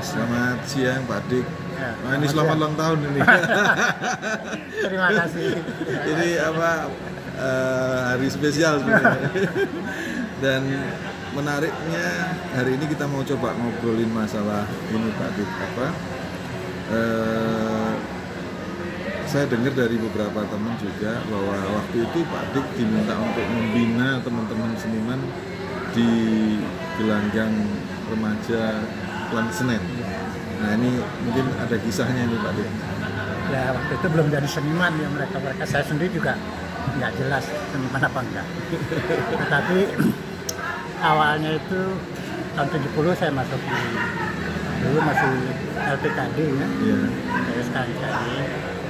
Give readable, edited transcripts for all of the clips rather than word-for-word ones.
Selamat siang Pak Dik. Ya, Nah, ini selamat ulang tahun ini. Terima kasih. Ini hari spesial sebenarnya. Dan menariknya hari ini kita mau coba ngobrolin masalah ini Pak Dik. Saya dengar dari beberapa teman juga bahwa waktu itu Pak Dik diminta untuk membina teman-teman seniman di gelanggang remaja Planet Senen. Nah ini mungkin ada kisahnya nih Pak Dik. Ya waktu itu belum jadi seniman ya mereka saya sendiri juga nggak jelas seniman apa enggak. Tetapi awalnya itu tahun 70 saya masuk dulu masih LPKD ya. Iya. LPKD.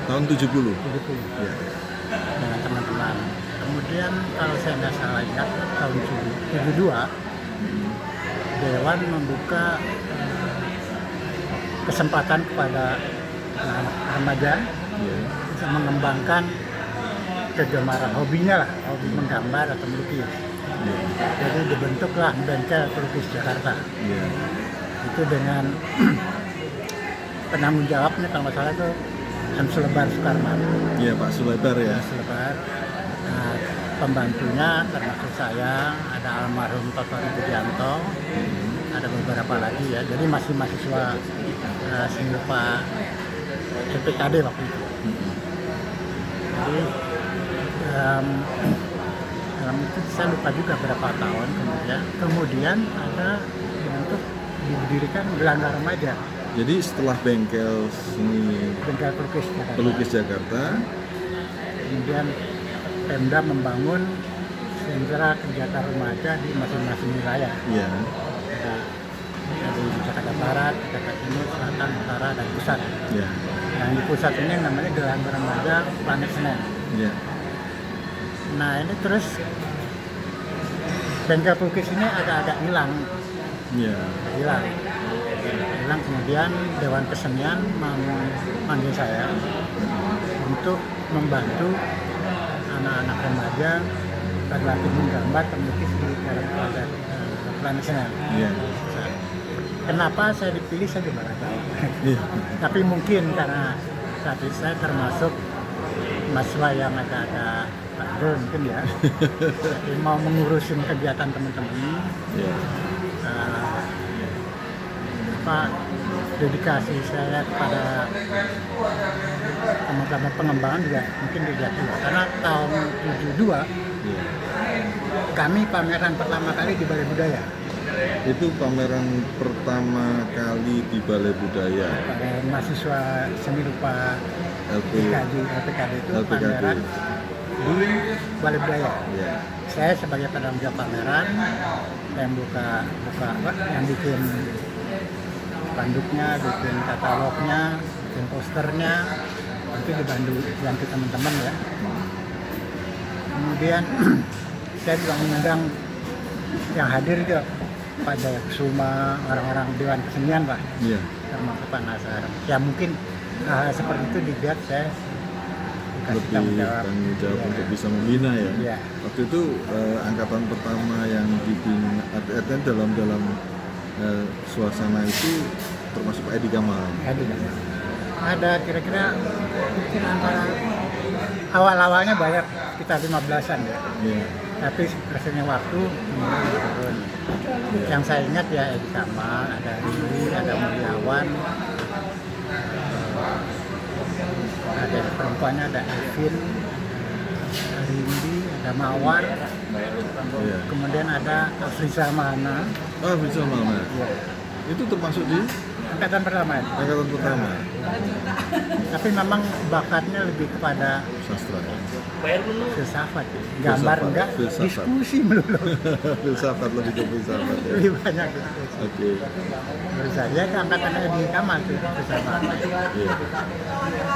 Tahun 70. Ya. Dengan teman-teman. Kemudian kalau saya nggak salah ingat tahun 72 Dewan membuka kesempatan kepada anak remaja bisa mengembangkan kegemaran hobinya lah, hobi menggambar atau melukis. Jadi dibentuklah Bengkel Pelukis Jakarta. Itu dengan penanggung jawabnya kalau nggak salah itu Sulebar Sukarman. Iya Pak Sulebar ya. Sulebar. Nah, pembantunya termasuk saya, ada almarhum Totori Budianto, ada beberapa lagi ya. Jadi masih mahasiswa seni rupa LPKD waktu itu. Jadi dalam itu saya lupa juga berapa tahun kemudian ada bentuk didirikan gelanggang remaja. Jadi setelah bengkel seni pelukis Jakarta, kemudian Pemda membangun sentra kegiatan remaja di masing-masing wilayah. Iya. Ada di Jakarta Barat, Jakarta Timur, Selatan, Utara, dan Pusat. Iya. Yang di pusat ini namanya gelanggang remaja Planet Senen. Iya. Nah ini terus bengkel pelukis ini agak-agak hilang. Iya. Hilang. Kemudian Dewan Kesenian memanggil saya untuk membantu anak-anak remaja berlatih menggambar melukis di dalam Planet Senen. Yeah. Kenapa saya dipilih saya juga nggak tahu. Tapi mungkin karena saat itu saya termasuk mahasiswa yang agak-agak bandel mungkin ya. Jadi mau mengurusin kegiatan teman-teman. Dedikasi saya kepada teman-teman pengembangan juga mungkin dilihat juga karena tahun 72 kami pameran pertama kali di Balai Budaya. Itu pameran pertama kali di Balai Budaya. Pada mahasiswa seni rupa LPKD itu pameran di Balai Budaya. Saya sebagai penanggung jawab pameran yang buka yang bikin panduknya, bikin katalognya, bikin posternya, itu dibantu teman-teman ya. Kemudian saya juga mengundang yang hadir juga Pak Jayakusuma, orang-orang Dewan Kesenian lah, termasuk Pak Nasar. Ya mungkin seperti itu dibuat saya lebih tanggung jawab untuk bisa membina ya. Waktu itu angkatan pertama yang dibina dalam suasana itu termasuk Pak Edi Kamal. Ada kira-kira mungkin antara awal-awalnya banyak sekitar 15-an ya. Tapi rasanya waktu turun. Yang saya ingat ya Edi Kamal, ada Riri, ada Mulyawan, ada perempuannya ada Evin, ada Rindi, ada Mawar, kemudian ada Friza Mahana. Oh, Friza Mahana. Itu termasuk di angkatan pertama. Angkatan pertama. Tapi memang bakatnya lebih kepada sastra. Filsafat, gambar enggak, diskusi melulu. Filsafat lebih ke filsafat. Lebih banyak diskusi. Oke. Menurut saya angkatannya di Kamal tuh filsafat.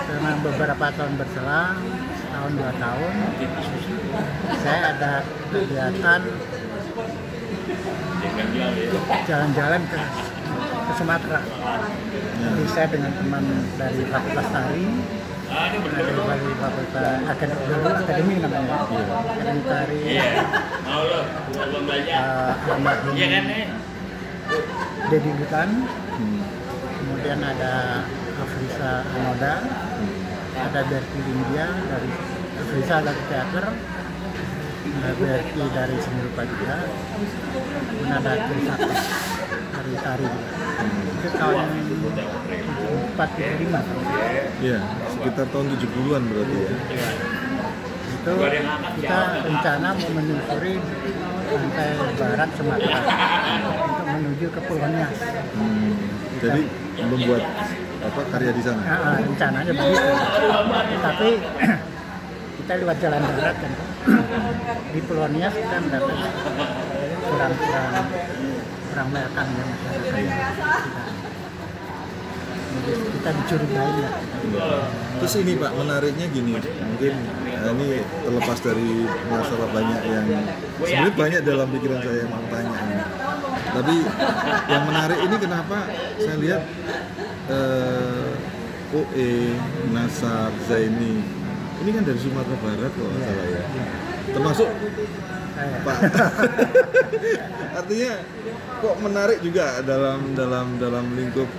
Karena beberapa tahun berselang, tahun 2 tahun, saya ada kegiatan jalan-jalan ke Sumatera. Jadi saya dengan teman dari Fakultas Tari, dari Fakultas Akademi namanya, Akademi Tari, almarhum Dedi Lutan, kemudian ada Afrisa Anoda, ada Berti India dari Afrisa dari teater, ada Berti dari seni rupa juga, dan ada Trisakti dari tari juga. Itu tahun 475. Iya, sekitar tahun 70-an berarti ya. Ya. Itu kita rencana mau menyusuri pantai barat Sumatera untuk menuju ke Pulau Nias. Jadi membuat karya di sana. Nah, rencananya begitu. Tapi kita lewat jalan darat kan. Di Pulau Nias kita mendapat kurang welcome ya masyarakatnya. Kita dicurigai ya. Terus ini Pak, menariknya gini, mungkin ini terlepas dari masalah banyak yang sebenarnya banyak dalam pikiran saya yang mau tanya ini. Tapi yang menarik ini kenapa saya lihat OE, Nasar, Zaini ini kan dari Sumatera Barat kalau nggak salah ya. Termasuk Pak. Artinya kok menarik juga dalam lingkup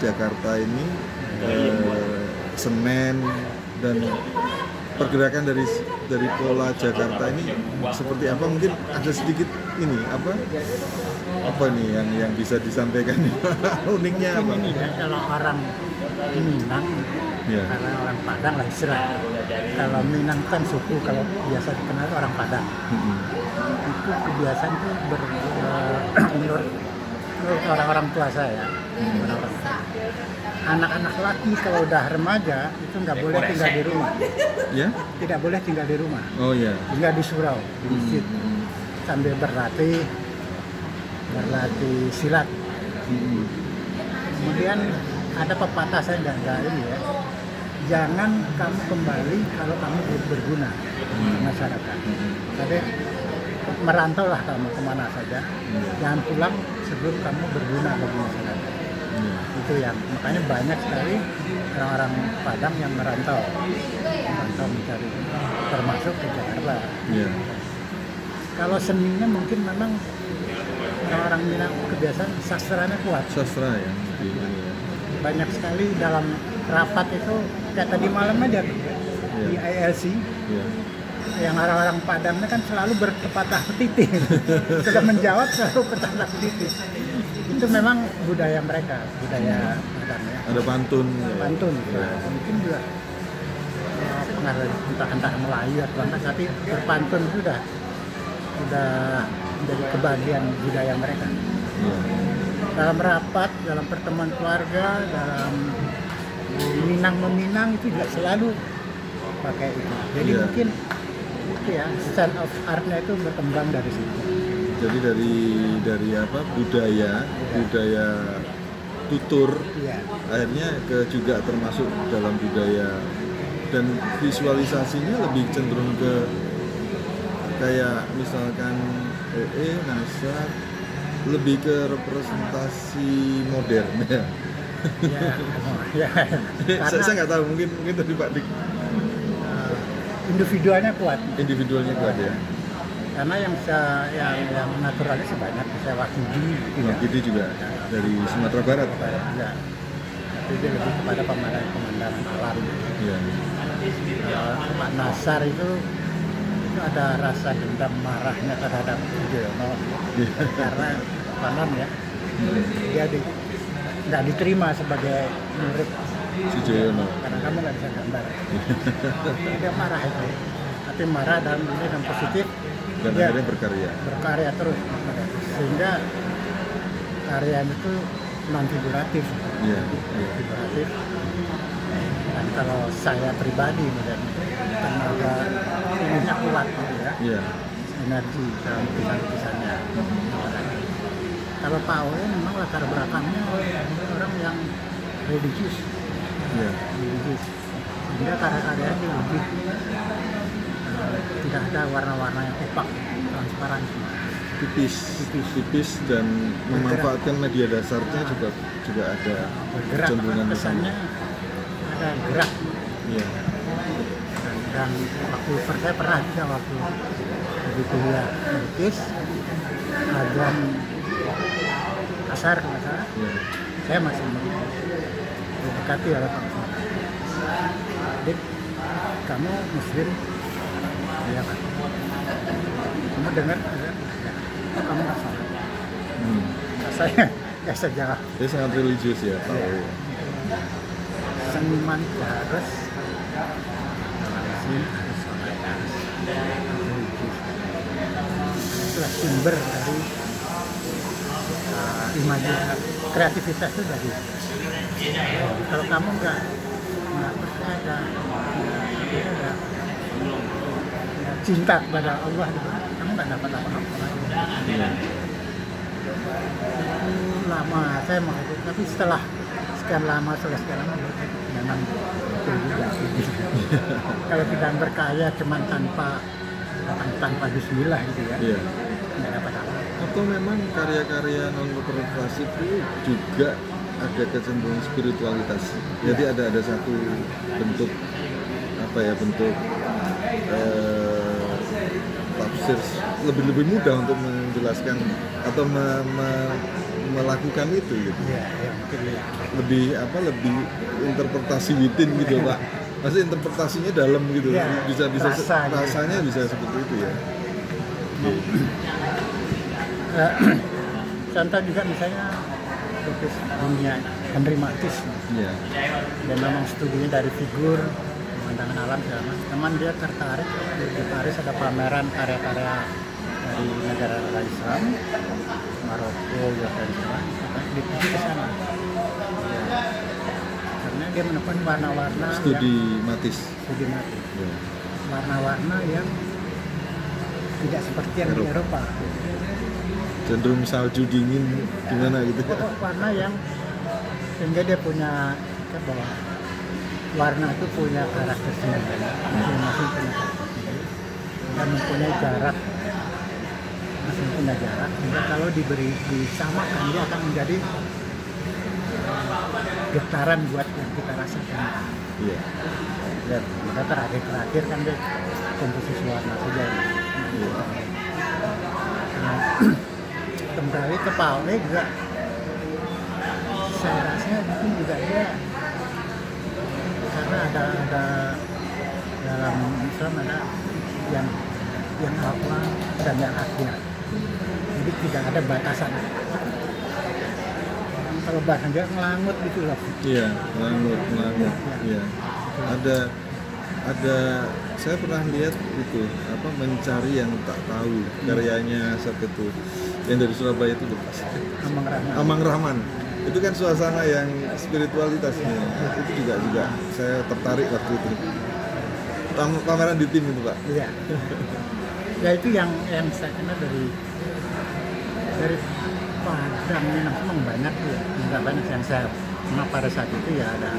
Jakarta ini, Senen dan pergerakan dari pola Jakarta ini seperti apa, mungkin ada sedikit ini apa nih yang bisa disampaikan uniknya apa? Ini ya, kalau orang Minang, ya. Karena orang Padang lah istilah. Kalau Minang kan suku, kalau biasa dikenal orang Padang. Itu kebiasaan itu menurut orang-orang tua saya, anak-anak laki kalau udah remaja itu nggak boleh tinggal di rumah. Ya? Tidak boleh tinggal di rumah. Oh ya. Tinggal di surau, di masjid, sambil berlatih silat. Kemudian ada pepatah saya nggak ini ya. Jangan kamu kembali kalau kamu belum berguna di masyarakat. Jadi merantau lah kamu kemana saja. Jangan pulang sebelum kamu berguna bagi masyarakat. Itu yang makanya banyak sekali orang-orang Padang yang merantau mencari, termasuk ke Jakarta. Yeah. Kalau seninya mungkin memang orang-orang Minang kebiasaan sastranya kuat. Sastra ya. Banyak sekali dalam rapat itu kayak tadi malam aja di ILC. Yang orang-orang Padangnya kan selalu berpatah petiti. Sudah menjawab selalu patah petiti. Itu memang budaya mereka, budaya Padang ya. Ada pantun. Pantun. Ya. Mungkin juga pengaruh entah Melayu atau apa, tapi berpantun itu sudah menjadi kebahagiaan budaya mereka. Dalam rapat, dalam pertemuan keluarga, dalam Minang meminang itu juga selalu pakai itu. Jadi mungkin itu ya, stand of art-nya itu berkembang dari situ. Jadi dari budaya tutur, akhirnya juga termasuk dalam budaya, dan visualisasinya lebih cenderung ke kayak misalkan OE, Nasar, lebih ke representasi modern ya. Saya nggak tahu, mungkin tadi Pak Dik. Individualnya kuat Ya. Karena yang naturalis banyak, saya Wakidi juga dari Sumatera Barat. Ya. Tapi dia lebih kepada pemandangan alam. Ya. Pak Nasar itu ada rasa dendam marahnya terhadap Sujoyono karena paman ya, dia nggak diterima sebagai murid Sujoyono karena kamu nggak bisa gambar. Dia marah itu, tapi marah dalam ini yang positif. Dan dia akhirnya berkarya terus, sehingga karyanya itu non figuratif. Figuratif. Dan kalau saya pribadi dan tenaga ininya kuat gitu ya, energi dalam lukisan-lukisannya. Kalau Pak Oe memang latar belakangnya orang yang religius, sehingga karya-karyanya lebih tidak ada warna-warna yang opak, transparan, tipis dan memanfaatkan media dasarnya juga ada bergerak, kesannya ada gerak. Dan waktu saya pernah juga waktu di kuliah melukis Agam Asar kalau salah, saya masih melukis. didekati oleh Pak Ustadz. Dik, kamu Muslim? Iya Pak. Kamu dengar? Ya. Oh, kamu nggak sholat? Saya nggak sejauh. Dia sangat religius ya Pak. Ya. Seniman harus sholat. Itulah sumber dari kreativitas itu dari. Kalau kamu nggak percaya, nggak cinta kepada Allah, kamu nggak dapat apa-apa lagi. Itu lama saya mau itu, tapi setelah sekian lama memang betul juga. Kalau kita berkaya cuman tanpa bismillah gitu ya, nggak dapat apa. Atau memang karya-karya non-korporasi itu juga ada kecenderungan spiritualitas. Jadi ada satu bentuk bentuk tafsir lebih mudah untuk menjelaskan atau melakukan itu gitu. Lebih interpretasi within gitu Pak. Maksudnya interpretasinya dalam gitu. Bisa rasanya bisa seperti itu ya. Contoh juga misalnya lukis dunia Henry Matisse. Dia memang studinya dari figur, pemandangan alam segala macam. Teman dia tertarik di Paris ada pameran karya-karya dari negara Islam, Maroko, Jordan, dipergi ke sana. Karena dia menemukan warna-warna studi Matisse. Warna-warna yang tidak seperti yang di Eropa. Cenderung salju dingin gimana gitu. Warna yang sehingga dia punya bahwa warna itu punya karakter sendiri, masing-masing punya karakter sendiri dan mempunyai jarak, masing punya jarak. Sehingga kalau disamakan dia akan menjadi getaran buat yang kita rasakan. Iya. Dan maka terakhir kan dia komposisi warna saja. Nah, kembali ke Pawe juga, saya rasa mungkin juga dia karena ada dalam Islam ada yang awal dan yang akhir, jadi tidak ada batasan. Kalau bahasa dia ngelangut gitu loh. Iya, ngelangut. Iya. Ada saya pernah lihat itu mencari yang tak tahu karyanya satu yang dari Surabaya itu bekas Amang Rahman. Itu kan suasana yang spiritualitasnya. Itu juga saya tertarik waktu itu. Pameran di tim itu Pak. Iya. Ya itu yang saya kenal dari Padang memang banyak ya. Enggak banyak yang saya kenal pada saat itu ya ada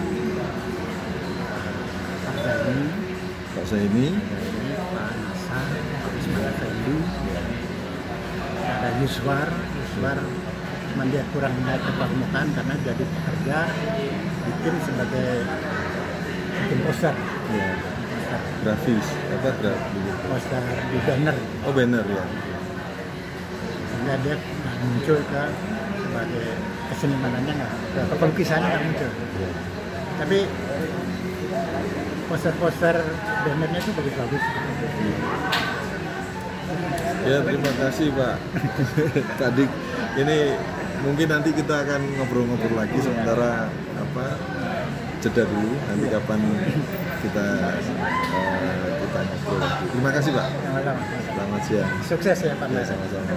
Pak Zaini, Pak Nasar, Pak Ismail Effendi, ada Yuswar, cuman dia kurang naik ke permukaan karena jadi pekerja di tim sebagai bikin poster. Iya. Grafis, poster di banner. Oh banner ya. Sehingga dia muncul sebagai kesenimanannya ke pelukisannya nggak muncul. Tapi poster bannernya itu bagus-bagus. Ya terima kasih Pak. Tadi ini mungkin nanti kita akan ngobrol-ngobrol lagi sementara jeda dulu. Nanti kapan kita ngobrol lagi. Terima kasih Pak. Sama-sama. Selamat siang. Sukses ya Pak. Ya, sama-sama.